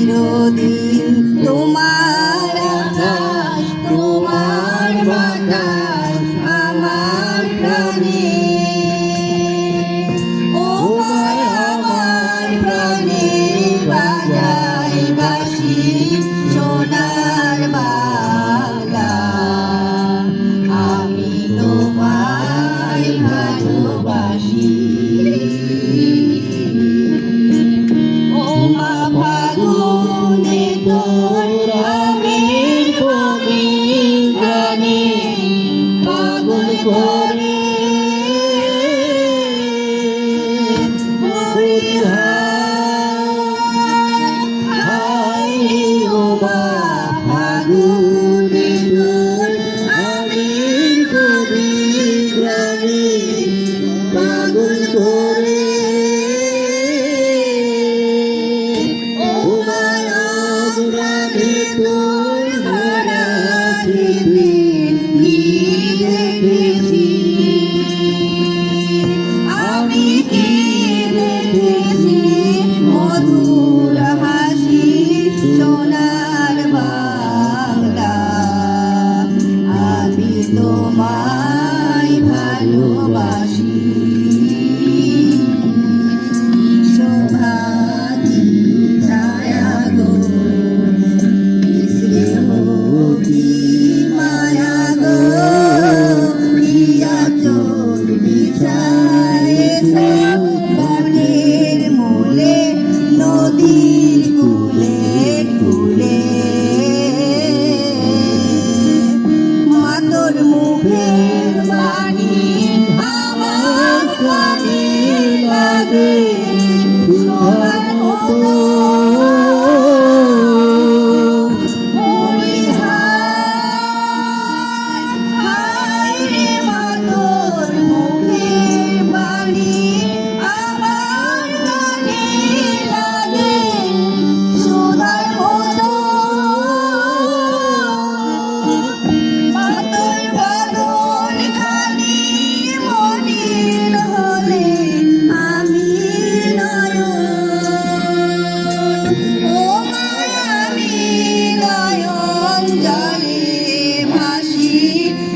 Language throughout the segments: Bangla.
চিরদিন তোমার আকাশ, তোমার বাতাস আমার প্রাণে। ও আমার প্রাণে বাজাই বাঁশি সোনার বাংলা, আমি তোমায় ভালোবাসি। ও মা ফাগুনে তোর আমের কবি গানে পাগল করে ও মা ফাগুনে তোর আমের কবি গানে পাগল করে। তোর ভরা পৃথিবী কি দেখেছি, আমি কি দেখেছি মধুর হাসি সোনার বাংলা, আমি তোমায় ভালোবাসি। বনের মূলে নদীর কূলে কূলে মাতর মুখের বাণী আমার কানে লাগে সোনার মতো।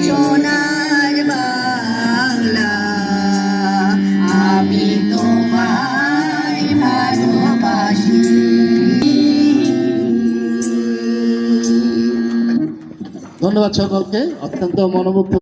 সোনার বাংলা, আমি তোমায় ভালোবাসি। ধন্যবাদ সকলকে, অত্যন্ত মনোমুগ্ধ।